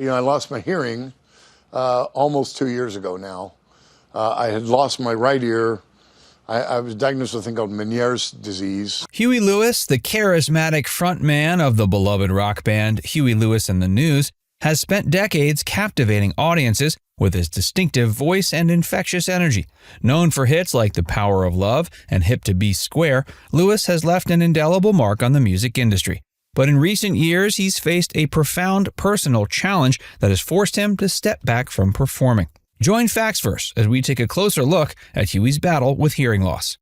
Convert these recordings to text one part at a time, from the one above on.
I lost my hearing almost 2 years ago now. I had lost my right ear. I was diagnosed with a thing called Ménière's disease. Huey Lewis, the charismatic frontman of the beloved rock band Huey Lewis and the News, has spent decades captivating audiences with his distinctive voice and infectious energy. Known for hits like The Power of Love and Hip to Be Square, Lewis has left an indelible mark on the music industry. But in recent years, he's faced a profound personal challenge that has forced him to step back from performing. Join Factsverse as we take a closer look at Huey's battle with hearing loss.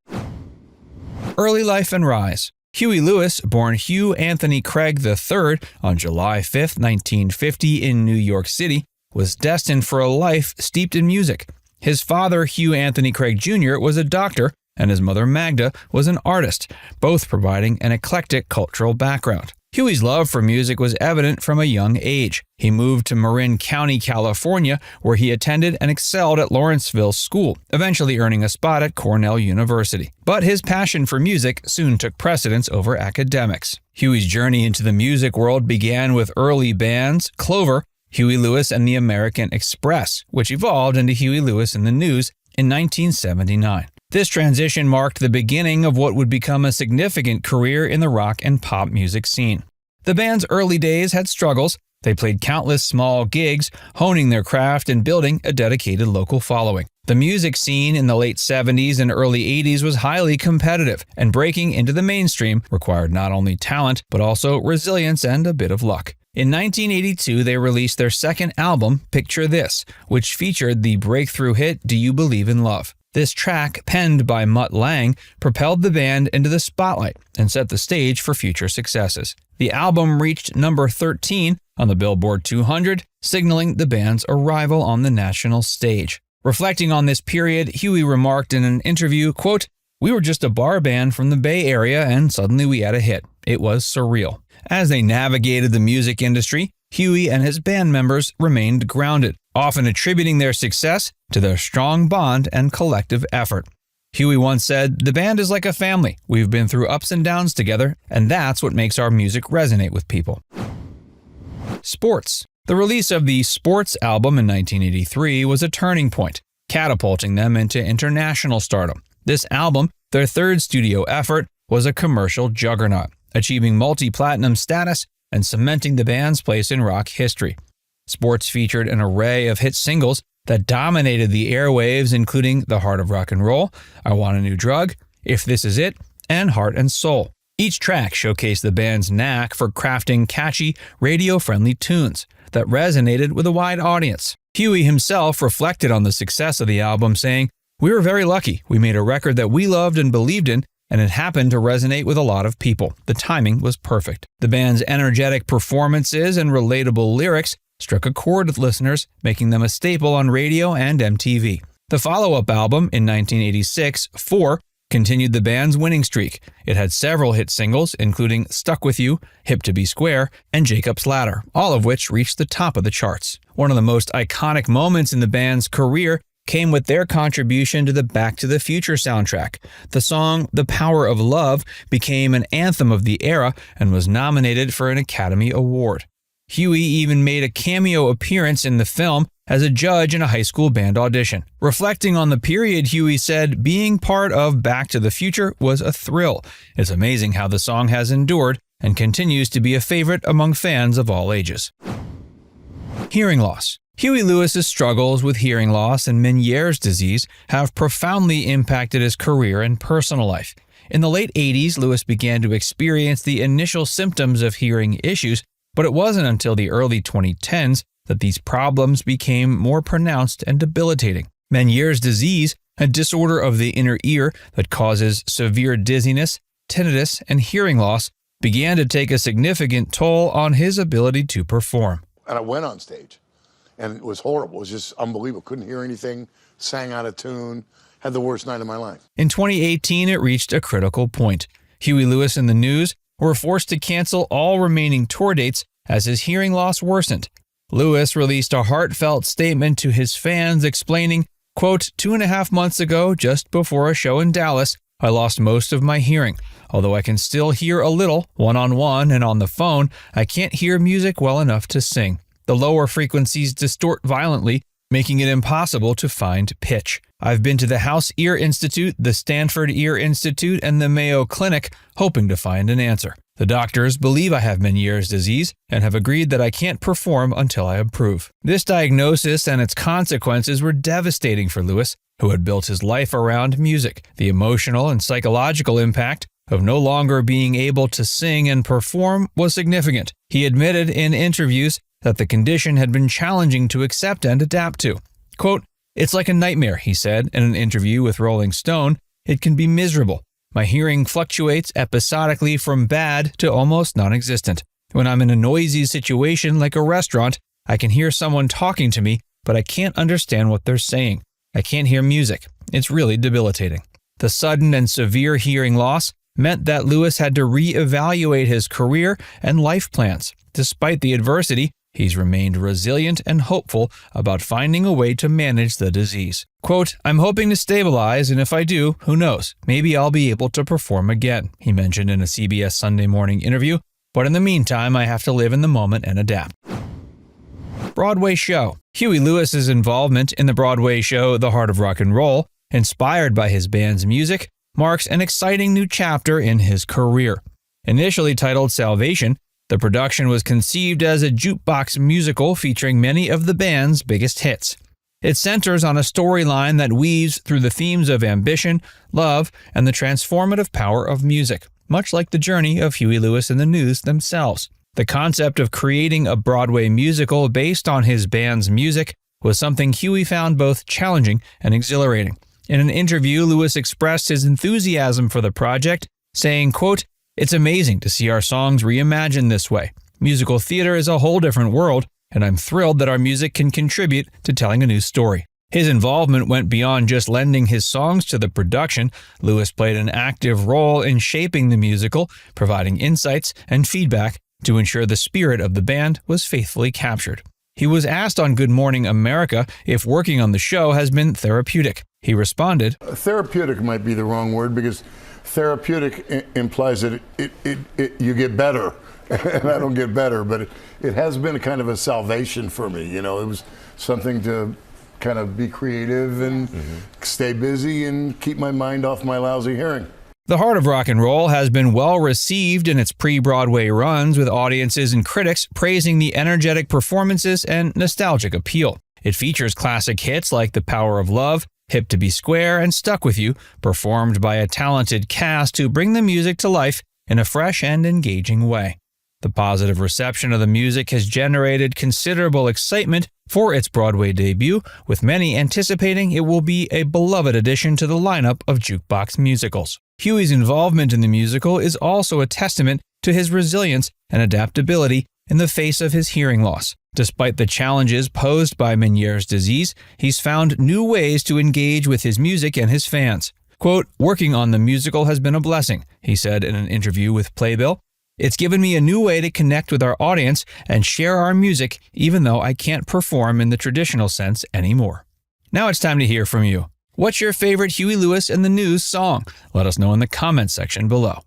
Early life and rise. Huey Lewis, born Hugh Anthony Craig III on July 5, 1950 in New York City, was destined for a life steeped in music. His father, Hugh Anthony Craig Jr., was a doctor, and his mother, Magda, was an artist, both providing an eclectic cultural background. Huey's love for music was evident from a young age. He moved to Marin County, California, where he attended and excelled at Lawrenceville School, eventually earning a spot at Cornell University. But his passion for music soon took precedence over academics. Huey's journey into the music world began with early bands, Clover, Huey Lewis and the American Express, which evolved into Huey Lewis and the News in 1979. This transition marked the beginning of what would become a significant career in the rock and pop music scene. The band's early days had struggles. They played countless small gigs, honing their craft and building a dedicated local following. The music scene in the late 70s and early 80s was highly competitive, and breaking into the mainstream required not only talent, but also resilience and a bit of luck. In 1982, they released their second album, Picture This, which featured the breakthrough hit Do You Believe in Love? This track, penned by Mutt Lange, propelled the band into the spotlight and set the stage for future successes. The album reached number 13 on the Billboard 200, signaling the band's arrival on the national stage. Reflecting on this period, Huey remarked in an interview, quote, "We were just a bar band from the Bay Area and suddenly we had a hit. It was surreal." As they navigated the music industry, Huey and his band members remained grounded, often attributing their success to their strong bond and collective effort. Huey once said, "The band is like a family. We've been through ups and downs together, and that's what makes our music resonate with people." Sports. The release of the Sports album in 1983 was a turning point, catapulting them into international stardom. This album, their third studio effort, was a commercial juggernaut, achieving multi-platinum status and cementing the band's place in rock history. Sports featured an array of hit singles that dominated the airwaves, including The Heart of Rock and Roll, I Want a New Drug, If This Is It, and Heart and Soul. Each track showcased the band's knack for crafting catchy, radio-friendly tunes that resonated with a wide audience. Huey himself reflected on the success of the album, saying, "We were very lucky. We made a record that we loved and believed in, and it happened to resonate with a lot of people. The timing was perfect." The band's energetic performances and relatable lyrics struck a chord with listeners, making them a staple on radio and MTV. The follow-up album in 1986, 4, continued the band's winning streak. It had several hit singles, including Stuck With You, Hip to Be Square, and Jacob's Ladder, all of which reached the top of the charts. One of the most iconic moments in the band's career came with their contribution to the Back to the Future soundtrack. The song The Power of Love became an anthem of the era and was nominated for an Academy Award. Huey even made a cameo appearance in the film as a judge in a high school band audition. Reflecting on the period, Huey said, "Being part of Back to the Future was a thrill. It's amazing how the song has endured and continues to be a favorite among fans of all ages." Hearing loss. Huey Lewis's struggles with hearing loss and Ménière's disease have profoundly impacted his career and personal life. In the late 80s, Lewis began to experience the initial symptoms of hearing issues, but it wasn't until the early 2010s that these problems became more pronounced and debilitating. Ménière's disease, a disorder of the inner ear that causes severe dizziness, tinnitus, and hearing loss, began to take a significant toll on his ability to perform. And I went on stage, and it was horrible. It was just unbelievable. Couldn't hear anything, sang out of tune, had the worst night of my life. In 2018, it reached a critical point. Huey Lewis and the News were forced to cancel all remaining tour dates as his hearing loss worsened. Lewis released a heartfelt statement to his fans explaining, quote, 2.5 months ago, just before a show in Dallas, I lost most of my hearing. Although I can still hear a little, one-on-one and on the phone, I can't hear music well enough to sing. The lower frequencies distort violently, making it impossible to find pitch. I've been to the House Ear Institute, the Stanford Ear Institute, and the Mayo Clinic, hoping to find an answer. The doctors believe I have Ménière's disease and have agreed that I can't perform until I improve. This diagnosis and its consequences were devastating for Lewis, who had built his life around music. The emotional and psychological impact of no longer being able to sing and perform was significant. He admitted in interviews that the condition had been challenging to accept and adapt to. Quote, "It's like a nightmare," he said in an interview with Rolling Stone. "It can be miserable. My hearing fluctuates episodically from bad to almost non-existent. When I'm in a noisy situation like a restaurant, I can hear someone talking to me, but I can't understand what they're saying. I can't hear music. It's really debilitating." The sudden and severe hearing loss meant that Lewis had to reevaluate his career and life plans. Despite the adversity, he's remained resilient and hopeful about finding a way to manage the disease. Quote, "I'm hoping to stabilize, and if I do, who knows, maybe I'll be able to perform again," he mentioned in a CBS Sunday Morning interview. "But in the meantime, I have to live in the moment and adapt." Broadway Show. Huey Lewis's involvement in the Broadway show The Heart of Rock and Roll, inspired by his band's music, marks an exciting new chapter in his career. Initially titled Salvation, the production was conceived as a jukebox musical featuring many of the band's biggest hits. It centers on a storyline that weaves through the themes of ambition, love, and the transformative power of music, much like the journey of Huey Lewis and the News themselves. The concept of creating a Broadway musical based on his band's music was something Huey found both challenging and exhilarating. In an interview, Lewis expressed his enthusiasm for the project, saying, quote, "It's amazing to see our songs reimagined this way. Musical theater is a whole different world, and I'm thrilled that our music can contribute to telling a new story." His involvement went beyond just lending his songs to the production. Lewis played an active role in shaping the musical, providing insights and feedback to ensure the spirit of the band was faithfully captured. He was asked on Good Morning America if working on the show has been therapeutic. He responded, Therapeutic might be the wrong word, because therapeutic implies that you get better. And I don't get better, but it has been a kind of a salvation for me. You know, it was something to kind of be creative and stay busy and keep my mind off my lousy hearing. The Heart of Rock and Roll has been well received in its pre-Broadway runs, with audiences and critics praising the energetic performances and nostalgic appeal. It features classic hits like The Power of Love, Hip to Be Square, and Stuck With You, performed by a talented cast who bring the music to life in a fresh and engaging way. The positive reception of the music has generated considerable excitement for its Broadway debut, with many anticipating it will be a beloved addition to the lineup of jukebox musicals. Huey's involvement in the musical is also a testament to his resilience and adaptability in the face of his hearing loss. Despite the challenges posed by Ménière's disease, he's found new ways to engage with his music and his fans. Quote, "Working on the musical has been a blessing," he said in an interview with Playbill. "It's given me a new way to connect with our audience and share our music, even though I can't perform in the traditional sense anymore." Now it's time to hear from you. What's your favorite Huey Lewis and the News song? Let us know in the comments section below.